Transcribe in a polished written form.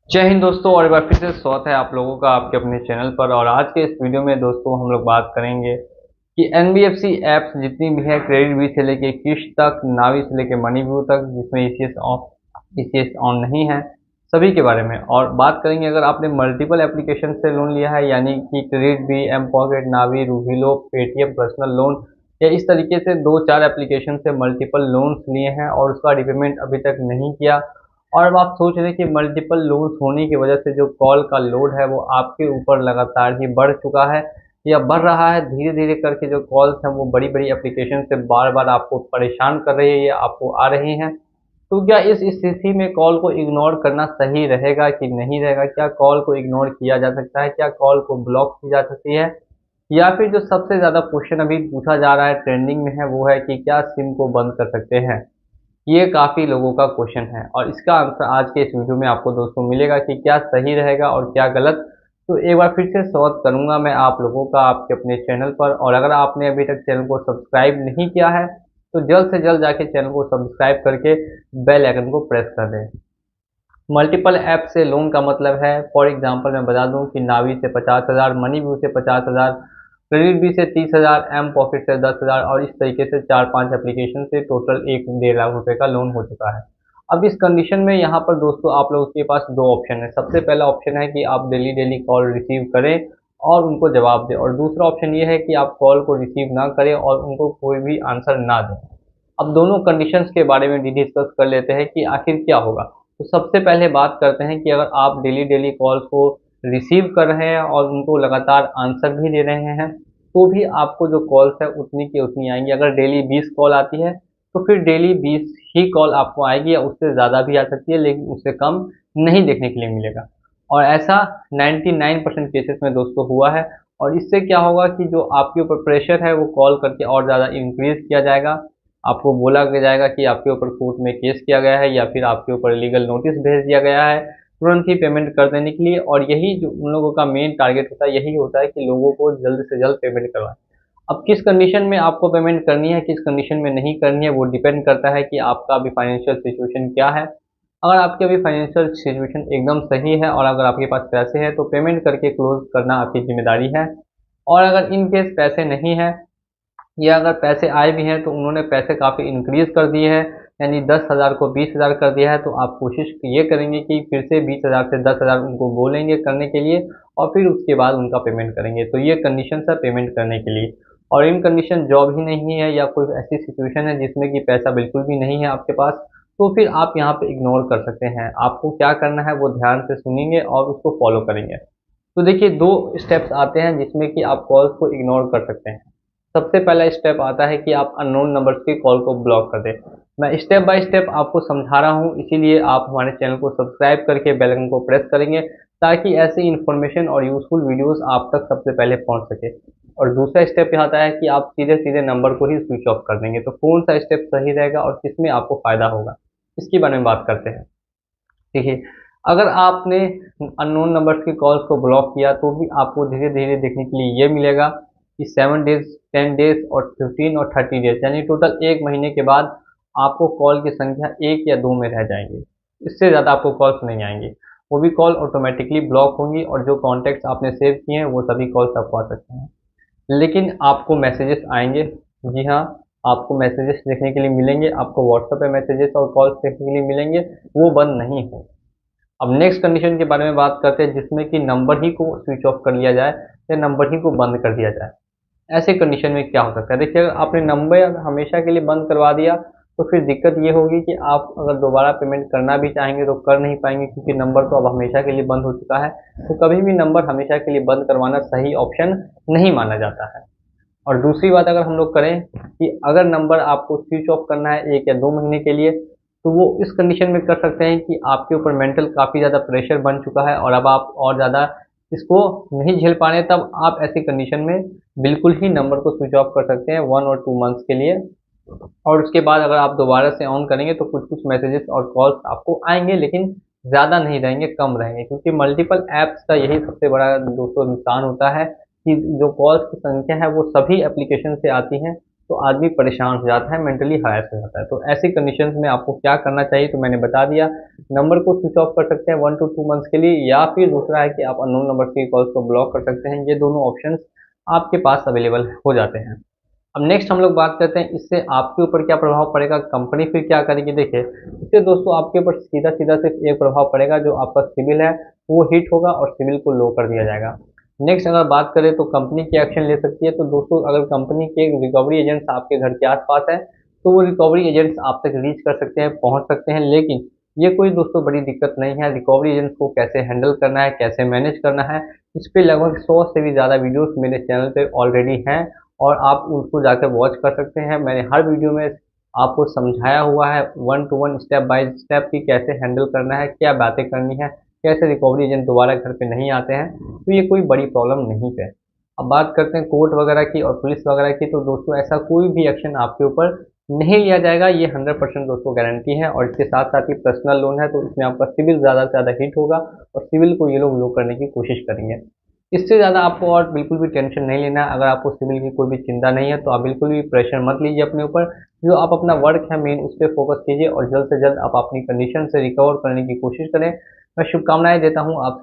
जय हिंद दोस्तों, और एक बार फिर से स्वागत है आप लोगों का आपके अपने चैनल पर। और आज के इस वीडियो में दोस्तों हम लोग बात करेंगे कि एनबीएफसी ऐप्स जितनी भी है, क्रेडिट बी से लेके किश तक, नावी से लेके मनी व्यू तक, जिसमें ईसीएस ऑन नहीं है, सभी के बारे में। और बात करेंगे अगर आपने मल्टीपल एप्लीकेशन से लोन लिया है, यानी कि क्रेडिट बी, एम पॉकेट, नावी, रूबीलो, पेटीएम पर्सनल लोन, या इस तरीके से दो चार एप्लीकेशन से मल्टीपल लोन्स लिए हैं और उसका रिपेमेंट अभी तक नहीं किया, और अब आप सोच रहे हैं कि मल्टीपल लोन्स होने की वजह से जो कॉल का लोड है वो आपके ऊपर लगातार ही बढ़ चुका है या बढ़ रहा है। धीरे धीरे करके जो कॉल्स हैं वो बड़ी बड़ी एप्लीकेशन से बार बार आपको परेशान कर रही है या आपको आ रही हैं। तो क्या इस स्थिति में कॉल को इग्नोर करना सही रहेगा कि नहीं रहेगा? क्या कॉल को इग्नोर किया जा सकता है? क्या कॉल को ब्लॉक की जा सकती है? या फिर जो सबसे ज़्यादा क्वेश्चन अभी पूछा जा रहा है, ट्रेंडिंग में है, वो है कि क्या सिम को बंद कर सकते हैं? ये काफ़ी लोगों का क्वेश्चन है और इसका आंसर आज के इस वीडियो में आपको दोस्तों मिलेगा कि क्या सही रहेगा और क्या गलत। तो एक बार फिर से स्वागत करूंगा मैं आप लोगों का आपके अपने चैनल पर। और अगर आपने अभी तक चैनल को सब्सक्राइब नहीं किया है तो जल्द से जल्द जाके चैनल को सब्सक्राइब करके बेल आइकन को प्रेस कर दें। मल्टीपल ऐप से लोन का मतलब है, फॉर एग्जांपल मैं बता दूं कि नावी से 50,000, मनी व्यू से 50,000, क्रेडिट बी से 30,000, एम पॉकेट से 10,000, और इस तरीके से 4-5 एप्लीकेशन से टोटल 1-1.5 लाख रुपए का लोन हो चुका है। अब इस कंडीशन में यहाँ पर दोस्तों आप लोगों के पास दो ऑप्शन है। सबसे पहला ऑप्शन है कि आप डेली डेली कॉल रिसीव करें और उनको जवाब दें, और दूसरा ऑप्शन ये है कि आप कॉल को रिसीव ना करें और उनको कोई भी आंसर ना दें। अब दोनों कंडीशंस के बारे में डिस्कस कर लेते हैं कि आखिर क्या होगा। तो सबसे पहले बात करते हैं कि अगर आप डेली डेली कॉल्स को रिसीव कर रहे हैं और उनको लगातार आंसर भी दे रहे हैं, तो भी आपको जो कॉल्स है उतनी की उतनी आएंगी। अगर डेली 20 कॉल आती है तो फिर डेली 20 ही कॉल आपको आएगी, या उससे ज़्यादा भी आ सकती है लेकिन उससे कम नहीं देखने के लिए मिलेगा। और ऐसा 99% केसेस में दोस्तों हुआ है। और इससे क्या होगा कि जो आपके ऊपर प्रेशर है वो कॉल करके और ज़्यादा इंक्रीज किया जाएगा। आपको बोला के जाएगा कि आपके ऊपर कोर्ट में केस किया गया है या फिर आपके ऊपर लीगल नोटिस भेज दिया गया है तुरंत ही पेमेंट कर देने के लिए। और यही जो उन लोगों का मेन टारगेट होता है, यही होता है कि लोगों को जल्द से जल्द पेमेंट करवाएं। अब किस कंडीशन में आपको पेमेंट करनी है, किस कंडीशन में नहीं करनी है, वो डिपेंड करता है कि आपका अभी फाइनेंशियल सिचुएशन क्या है। अगर आपकी अभी फाइनेंशियल सिचुएशन एकदम सही है और अगर आपके पास पैसे हैं तो पेमेंट करके क्लोज करना आपकी जिम्मेदारी है। और अगर इन केस पैसे नहीं है या अगर पैसे आए भी हैं तो उन्होंने पैसे काफ़ी इंक्रीज कर दिए हैं, यानी 10,000 को 20,000 कर दिया है, तो आप कोशिश ये करेंगे कि फिर से 20,000 से 10,000 उनको बोलेंगे करने के लिए और फिर उसके बाद उनका पेमेंट करेंगे। तो ये कंडीशन है पेमेंट करने के लिए। और इन कंडीशन जॉब ही नहीं है या कोई ऐसी सिचुएशन है जिसमें कि पैसा बिल्कुल भी नहीं है आपके पास, तो फिर आप यहाँ पे इग्नोर कर सकते हैं। आपको क्या करना है वो ध्यान से सुनेंगे और उसको फॉलो करेंगे। तो देखिए, दो स्टेप्स आते हैं जिसमें कि आप कॉल्स को इग्नोर कर सकते हैं। सबसे पहला स्टेप आता है कि आप अननोन नंबर्स की कॉल को ब्लॉक कर दें। मैं स्टेप बाय स्टेप आपको समझा रहा हूँ, इसीलिए आप हमारे चैनल को सब्सक्राइब करके बेल आइकन को प्रेस करेंगे ताकि ऐसी इन्फॉर्मेशन और यूजफुल वीडियोस आप तक सबसे पहले पहुँच सके। और दूसरा स्टेप ये आता है कि आप सीधे सीधे नंबर को ही स्विच ऑफ कर देंगे। तो कौन सा स्टेप सही रहेगा और किसमें आपको फ़ायदा होगा, इसके बारे में बात करते हैं। देखिए, अगर आपने अननोन नंबर्स की कॉल्स को ब्लॉक किया तो भी आपको धीरे धीरे देखने के लिए ये मिलेगा कि 7 डेज, 10 डेज और 15 और 30 डेज, यानी टोटल 1 महीने के बाद आपको कॉल की संख्या 1 या 2 में रह जाएंगी। इससे ज़्यादा आपको कॉल्स नहीं आएंगी। वो भी कॉल ऑटोमेटिकली ब्लॉक होंगी और जो कॉन्टैक्ट्स आपने सेव किए हैं वो सभी कॉल्स आपको आ सकते हैं। लेकिन आपको मैसेजेस आएंगे। जी हाँ, आपको मैसेजेस देखने के लिए मिलेंगे, आपको व्हाट्सएप पे मैसेजेस और कॉल्स देखने के लिए मिलेंगे, वो बंद नहीं हो। अब नेक्स्ट कंडीशन के बारे में बात करते हैं जिसमें कि नंबर ही को स्विच ऑफ कर लिया जाए या नंबर ही को बंद कर दिया जाए। ऐसे कंडीशन में क्या हो सकता है? देखिए, अगर आपने नंबर हमेशा के लिए बंद करवा दिया तो फिर दिक्कत ये होगी कि आप अगर दोबारा पेमेंट करना भी चाहेंगे तो कर नहीं पाएंगे, क्योंकि नंबर तो अब हमेशा के लिए बंद हो चुका है। तो कभी भी नंबर हमेशा के लिए बंद करवाना सही ऑप्शन नहीं माना जाता है। और दूसरी बात अगर हम लोग करें कि अगर नंबर आपको स्विच ऑफ करना है 1 या 2 महीने के लिए, तो वो इस कंडीशन में कर सकते हैं कि आपके ऊपर मेंटल काफ़ी ज़्यादा प्रेशर बन चुका है और अब आप और ज़्यादा इसको नहीं झेल पा रहे, तब आप ऐसी कंडीशन में बिल्कुल ही नंबर को स्विच ऑफ कर सकते हैं 1 और 2 मंथ्स के लिए। और उसके बाद अगर आप दोबारा से ऑन करेंगे तो कुछ कुछ मैसेजेस और कॉल्स आपको आएंगे, लेकिन ज़्यादा नहीं रहेंगे, कम रहेंगे, क्योंकि मल्टीपल ऐप्स का यही सबसे बड़ा दोस्तों नुकसान होता है कि जो कॉल्स की संख्या है वो सभी एप्लीकेशन से आती हैं। तो आदमी परेशान हो जाता है, मेंटली हरास हो जाता है। तो ऐसी कंडीशंस में आपको क्या करना चाहिए, तो मैंने बता दिया। नंबर को स्विच ऑफ कर सकते हैं 1 to 2 मंथ्स के लिए, या फिर दूसरा है कि आप अननोन नंबर की कॉल्स को ब्लॉक कर सकते हैं। ये दोनों ऑप्शंस आपके पास अवेलेबल हो जाते हैं। अब नेक्स्ट हम लोग बात करते हैं इससे आपके ऊपर क्या प्रभाव पड़ेगा, कंपनी फिर क्या करेगी। देखिए, इससे दोस्तों आपके ऊपर सीधा सीधा सिर्फ एक प्रभाव पड़ेगा, जो आपका सिविल है वो हिट होगा और सिविल को लो कर दिया जाएगा। नेक्स्ट अगर बात करें तो कंपनी क्या एक्शन ले सकती है, तो दोस्तों अगर कंपनी के रिकवरी एजेंट्स आपके घर के आसपास है तो वो रिकवरी एजेंट्स आप तक रीच कर सकते हैं, पहुंच सकते हैं। लेकिन ये कोई दोस्तों बड़ी दिक्कत नहीं है। रिकवरी एजेंट्स को कैसे हैंडल करना है, कैसे मैनेज करना है, इस पे लगभग 100 से भी ज़्यादा वीडियोस मेरे चैनल पे ऑलरेडी हैं और आप उनको जाकर वॉच कर सकते हैं। मैंने हर वीडियो में आपको समझाया हुआ है 1 to 1 स्टेप बाय स्टेप कि कैसे हैंडल करना है, क्या बातें करनी है, कैसे रिकवरी एजेंट दोबारा घर पे नहीं आते हैं। तो ये कोई बड़ी प्रॉब्लम नहीं है। अब बात करते हैं कोर्ट वगैरह की और पुलिस वगैरह की, तो दोस्तों ऐसा कोई भी एक्शन आपके ऊपर नहीं लिया जाएगा, ये 100% दोस्तों गारंटी है। और इसके साथ साथ ही पर्सनल लोन है तो इसमें आपका सिविल ज़्यादा से ज़्यादा हिट होगा और सिविल को ये लोग लो करने की कोशिश करेंगे। इससे ज़्यादा आपको और बिल्कुल भी टेंशन नहीं लेना है। अगर आपको सिविल की कोई भी चिंता नहीं है तो आप बिल्कुल भी प्रेशर मत लीजिए अपने ऊपर। जो आप अपना वर्क है मेन उस पर फोकस कीजिए और जल्द से जल्द आप अपनी कंडीशन से रिकवर करने की कोशिश करें। मैं शुभकामनाएं देता हूँ आप